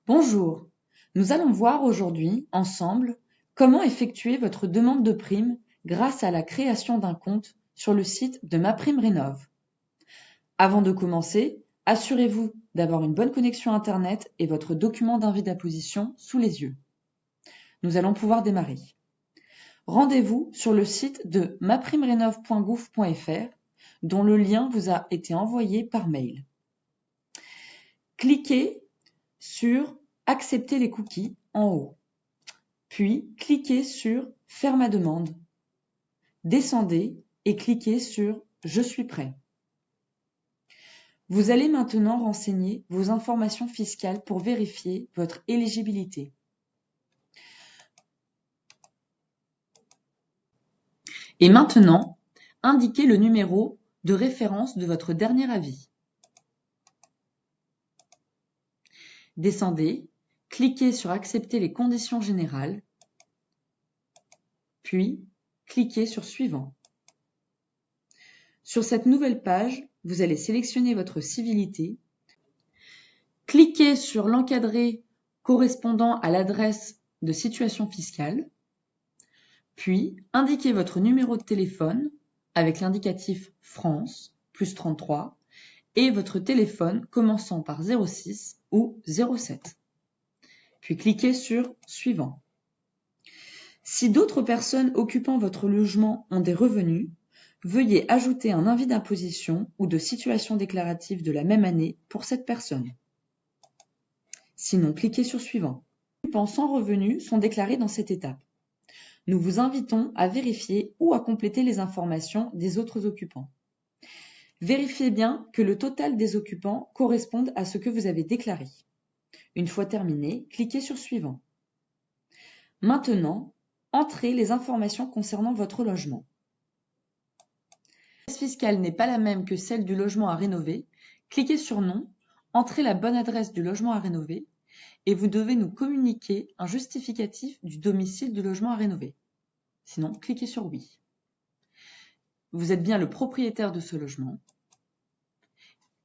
Bonjour, nous allons voir aujourd'hui, ensemble, comment effectuer votre demande de prime grâce à la création d'un compte sur le site de MaPrimeRénov'. Avant de commencer, assurez-vous d'avoir une bonne connexion Internet et votre document d'invite d'imposition sous les yeux. Nous allons pouvoir démarrer. Rendez-vous sur le site de maprimerenov.gouv.fr dont le lien vous a été envoyé par mail. Cliquez sur « Accepter les cookies » en haut, puis cliquez sur « Faire ma demande ». Descendez et cliquez sur « Je suis prêt ». Vous allez maintenant renseigner vos informations fiscales pour vérifier votre éligibilité. Et maintenant, indiquez le numéro de référence de votre dernier avis. Descendez, cliquez sur « Accepter les conditions générales », puis cliquez sur « Suivant ». Sur cette nouvelle page, vous allez sélectionner votre civilité, cliquez sur l'encadré correspondant à l'adresse de situation fiscale, puis indiquez votre numéro de téléphone avec l'indicatif France plus 33 et votre téléphone commençant par 06 ou 07. Puis cliquez sur Suivant. Si d'autres personnes occupant votre logement ont des revenus, veuillez ajouter un avis d'imposition ou de situation déclarative de la même année pour cette personne. Sinon, cliquez sur Suivant. Les occupants sans revenus sont déclarés dans cette étape. Nous vous invitons à vérifier ou à compléter les informations des autres occupants. Vérifiez bien que le total des occupants corresponde à ce que vous avez déclaré. Une fois terminé, cliquez sur Suivant. Maintenant, entrez les informations concernant votre logement. L'adresse fiscale n'est pas la même que celle du logement à rénover. Cliquez sur Non, entrez la bonne adresse du logement à rénover et vous devez nous communiquer un justificatif du domicile du logement à rénover. Sinon, cliquez sur Oui. Vous êtes bien le propriétaire de ce logement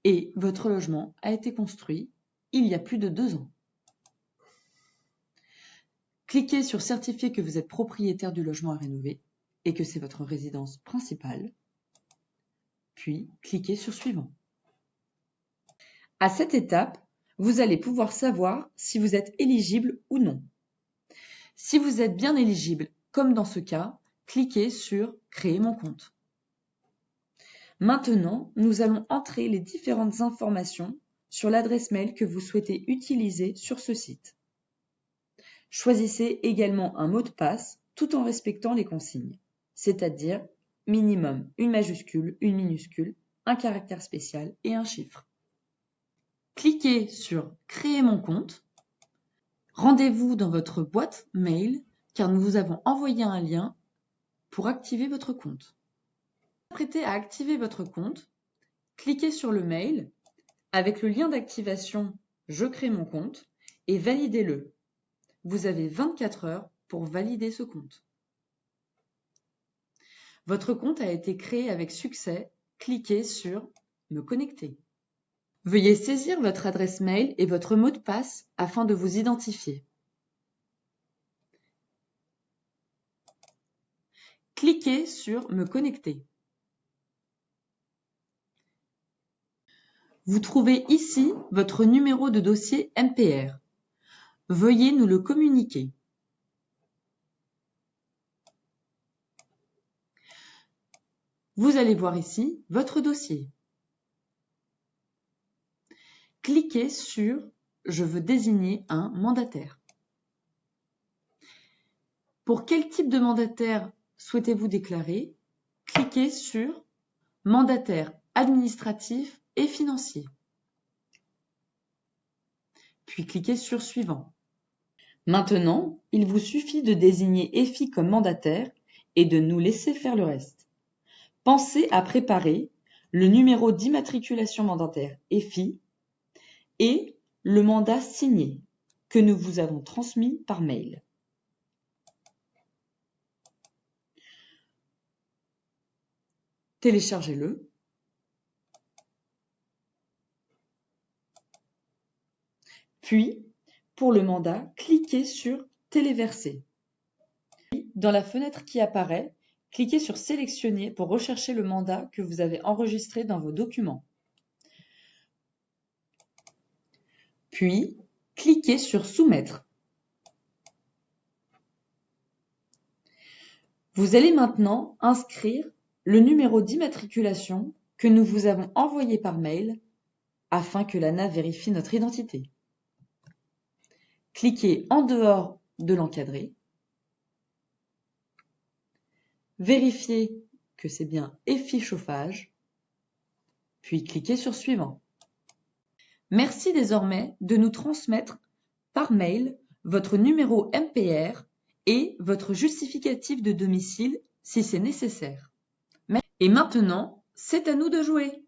et votre logement a été construit il y a plus de 2 ans. Cliquez sur Certifier que vous êtes propriétaire du logement à rénover et que c'est votre résidence principale, puis cliquez sur Suivant. À cette étape, vous allez pouvoir savoir si vous êtes éligible ou non. Si vous êtes bien éligible, comme dans ce cas, cliquez sur Créer mon compte. Maintenant, nous allons entrer les différentes informations sur l'adresse mail que vous souhaitez utiliser sur ce site. Choisissez également un mot de passe tout en respectant les consignes, c'est-à-dire minimum une majuscule, une minuscule, un caractère spécial et un chiffre. Cliquez sur « Créer mon compte ». Rendez-vous dans votre boîte mail car nous vous avons envoyé un lien pour activer votre compte. Prêtez à activer votre compte, cliquez sur le mail avec le lien d'activation « Je crée mon compte » et validez-le. Vous avez 24 heures pour valider ce compte. Votre compte a été créé avec succès, cliquez sur « Me connecter ». Veuillez saisir votre adresse mail et votre mot de passe afin de vous identifier. Cliquez sur « Me connecter ». Vous trouvez ici votre numéro de dossier MPR. Veuillez nous le communiquer. Vous allez voir ici votre dossier. Cliquez sur « Je veux désigner un mandataire ». Pour quel type de mandataire souhaitez-vous déclarer? Cliquez sur « Mandataire administratif et financier ». Puis cliquez sur « Suivant ». Maintenant, il vous suffit de désigner EFI comme mandataire et de nous laisser faire le reste. Pensez à préparer le numéro d'immatriculation mandataire EFI et le mandat signé que nous vous avons transmis par mail. Téléchargez-le. Puis, Pour le mandat, cliquez sur Téléverser. Dans la fenêtre qui apparaît, cliquez sur Sélectionner pour rechercher le mandat que vous avez enregistré dans vos documents. Puis, cliquez sur Soumettre. Vous allez maintenant inscrire le numéro d'immatriculation que nous vous avons envoyé par mail afin que l'ANA vérifie notre identité. Cliquez en dehors de l'encadré. Vérifiez que c'est bien EFI chauffage, puis cliquez sur Suivant. Merci désormais de nous transmettre par mail votre numéro MPR et votre justificatif de domicile si c'est nécessaire. Et maintenant, c'est à nous de jouer.